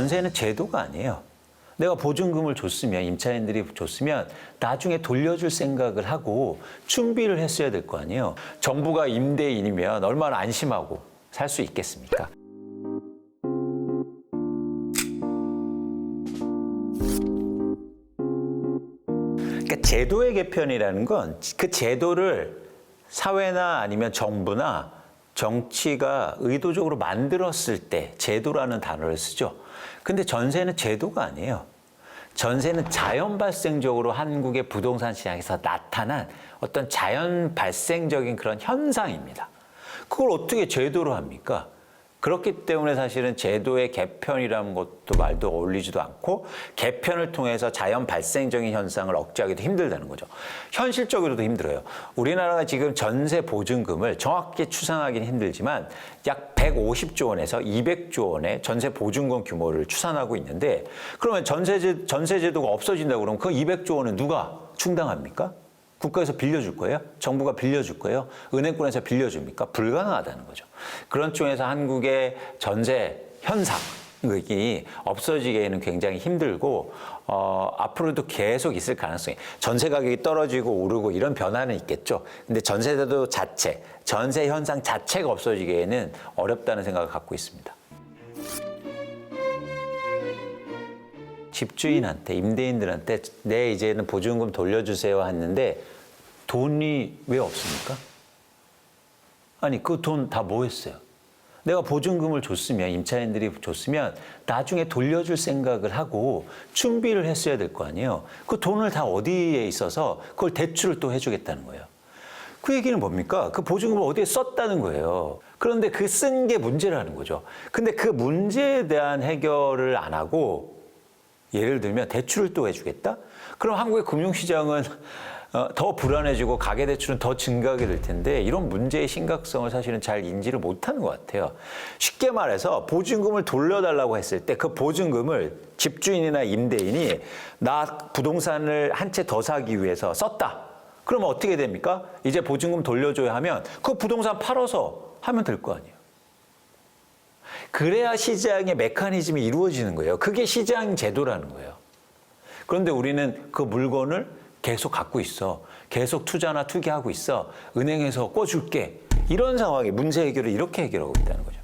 전세는 제도가 아니에요. 내가 보증금을 줬으면, 임차인들이 줬으면 나중에 돌려줄 생각을 하고 준비를 했어야 될 거 아니에요. 정부가 임대인이면 얼마나 안심하고 살 수 있겠습니까? 그러니까 제도의 개편이라는 건 그 제도를 사회나 아니면 정부나 정치가 의도적으로 만들었을 때 제도라는 단어를 쓰죠. 근데 전세는 제도가 아니에요. 전세는 자연 발생적으로 한국의 부동산 시장에서 나타난 어떤 자연 발생적인 그런 현상입니다. 그걸 어떻게 제도로 합니까? 그렇기 때문에 사실은 제도의 개편이라는 것도 말도 어울리지도 않고 개편을 통해서 자연 발생적인 현상을 억제하기도 힘들다는 거죠. 현실적으로도 힘들어요. 우리나라가 지금 전세 보증금을 정확히 추산하기는 힘들지만 약 150조 원에서 200조 원의 전세 보증금 규모를 추산하고 있는데 그러면 전세제도가 없어진다고 그러면 그 200조 원은 누가 충당합니까? 국가에서 빌려줄 거예요? 정부가 빌려줄 거예요? 은행권에서 빌려줍니까? 불가능하다는 거죠. 그런 쪽에서 한국의 전세 현상이 없어지기에는 굉장히 힘들고 앞으로도 계속 있을 가능성이 전세 가격이 떨어지고 오르고 이런 변화는 있겠죠. 근데 전세제도 자체, 전세 현상 자체가 없어지기에는 어렵다는 생각을 갖고 있습니다. 집주인한테, 임대인들한테 네, 이제는 보증금 돌려주세요 했는데 돈이 왜 없습니까? 아니, 그 돈 다 뭐 했어요? 내가 보증금을 줬으면, 임차인들이 줬으면 나중에 돌려줄 생각을 하고 준비를 했어야 될 거 아니에요. 그 돈을 다 어디에 있어서 그걸 대출을 또 해주겠다는 거예요. 그 얘기는 뭡니까? 그 보증금을 어디에 썼다는 거예요. 그런데 그 쓴 게 문제라는 거죠. 근데 그 문제에 대한 해결을 안 하고 예를 들면 대출을 또 해주겠다? 그럼 한국의 금융시장은 더 불안해지고 가계대출은 더 증가하게 될 텐데 이런 문제의 심각성을 사실은 잘 인지를 못하는 것 같아요. 쉽게 말해서 보증금을 돌려달라고 했을 때 그 보증금을 집주인이나 임대인이 나 부동산을 한 채 더 사기 위해서 썼다. 그러면 어떻게 됩니까? 이제 보증금 돌려줘야 하면 그 부동산 팔아서 하면 될 거 아니에요. 그래야 시장의 메커니즘이 이루어지는 거예요. 그게 시장 제도라는 거예요. 그런데 우리는 그 물건을 계속 갖고 있어. 계속 투자나 투기하고 있어. 은행에서 꿔줄게. 이런 상황에 문제 해결을 이렇게 해결하고 있다는 거죠.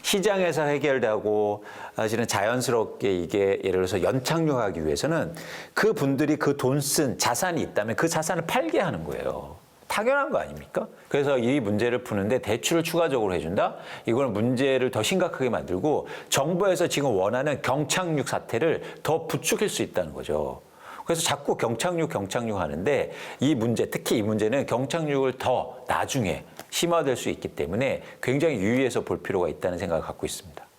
시장에서 해결되고 사실은 자연스럽게 이게 예를 들어서 연착륙하기 위해서는 그 분들이 그 돈 쓴 자산이 있다면 그 자산을 팔게 하는 거예요. 당연한 거 아닙니까? 그래서 이 문제를 푸는데 대출을 추가적으로 해준다? 이거는 문제를 더 심각하게 만들고 정부에서 지금 원하는 경착륙 사태를 더 부추길 수 있다는 거죠. 그래서 자꾸 경착륙 하는데 이 문제, 특히 이 문제는 경착륙을 더 나중에 심화될 수 있기 때문에 굉장히 유의해서 볼 필요가 있다는 생각을 갖고 있습니다.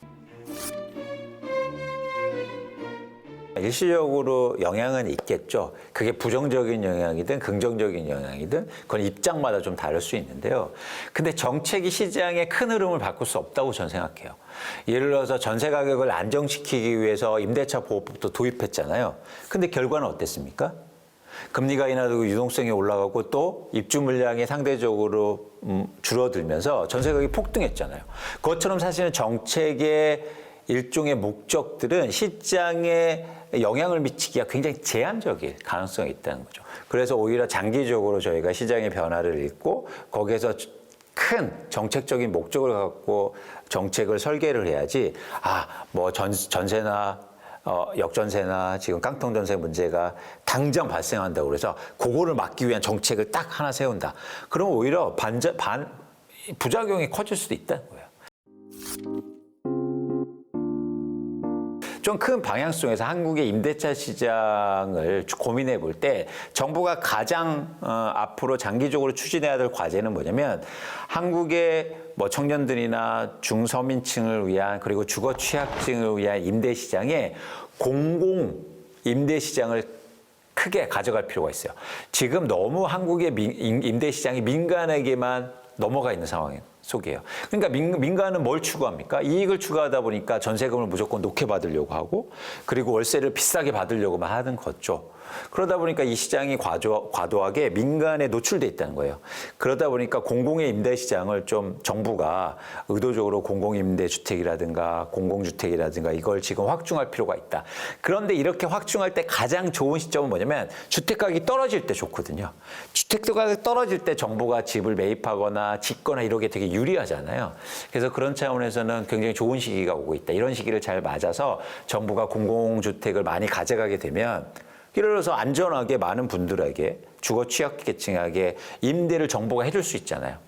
일시적으로 영향은 있겠죠. 그게 부정적인 영향이든 긍정적인 영향이든 그건 입장마다 좀 다를 수 있는데요. 근데 정책이 시장의 큰 흐름을 바꿀 수 없다고 저는 생각해요. 예를 들어서 전세 가격을 안정시키기 위해서 임대차 보호법도 도입했잖아요. 근데 결과는 어땠습니까? 금리가 인하되고 유동성이 올라가고 또 입주 물량이 상대적으로 줄어들면서 전세 가격이 폭등했잖아요. 그것처럼 사실은 정책의 일종의 목적들은 시장에 영향을 미치기가 굉장히 제한적일 가능성이 있다는 거죠. 그래서 오히려 장기적으로 저희가 시장의 변화를 읽고 거기에서 큰 정책적인 목적을 갖고 정책을 설계를 해야지 뭐 전세나 역전세나 지금 깡통전세 문제가 당장 발생한다고 그래서 그거를 막기 위한 정책을 딱 하나 세운다. 그럼 오히려 부작용이 커질 수도 있다는 거예요. 좀 큰 방향성에서 한국의 임대차 시장을 고민해 볼 때 정부가 가장 앞으로 장기적으로 추진해야 될 과제는 뭐냐면 한국의 뭐 청년들이나 중서민층을 위한 그리고 주거 취약층을 위한 임대 시장에 공공 임대 시장을 크게 가져갈 필요가 있어요. 지금 너무 한국의 임대 시장이 민간에게만 넘어가 있는 상황이에요. 속이에요. 그러니까 민간은 뭘 추구합니까? 이익을 추구하다 보니까 전세금을 무조건 높게 받으려고 하고 그리고 월세를 비싸게 받으려고만 하는 거죠. 그러다 보니까 이 시장이 과도하게 민간에 노출돼 있다는 거예요. 그러다 보니까 공공의 임대 시장을 좀 정부가 의도적으로 공공임대주택이라든가 공공주택이라든가 이걸 지금 확충할 필요가 있다. 그런데 이렇게 확충할 때 가장 좋은 시점은 뭐냐면 주택 가격이 떨어질 때 좋거든요. 주택 가격이 떨어질 때 정부가 집을 매입하거나 짓거나 이러게 되게 유리하잖아요. 그래서 그런 차원에서는 굉장히 좋은 시기가 오고 있다. 이런 시기를 잘 맞아서 정부가 공공주택을 많이 가져가게 되면 예를 들어서 안전하게 많은 분들에게 주거 취약계층에게 임대를 정부가 해줄 수 있잖아요.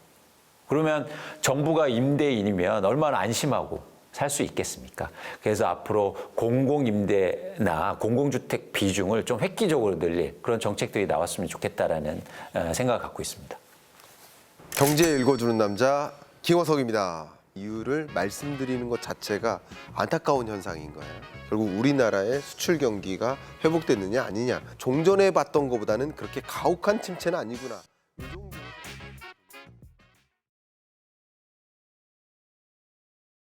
그러면 정부가 임대인이면 얼마나 안심하고 살 수 있겠습니까? 그래서 앞으로 공공임대나 공공주택 비중을 좀 획기적으로 늘릴 그런 정책들이 나왔으면 좋겠다라는 생각을 갖고 있습니다. 경제 읽어주는 남자 김호석입니다. 이유를 말씀드리는 것 자체가 안타까운 현상인 거예요. 결국 우리나라의 수출 경기가 회복됐느냐 아니냐. 종전에 봤던 것보다는 그렇게 가혹한 침체는 아니구나.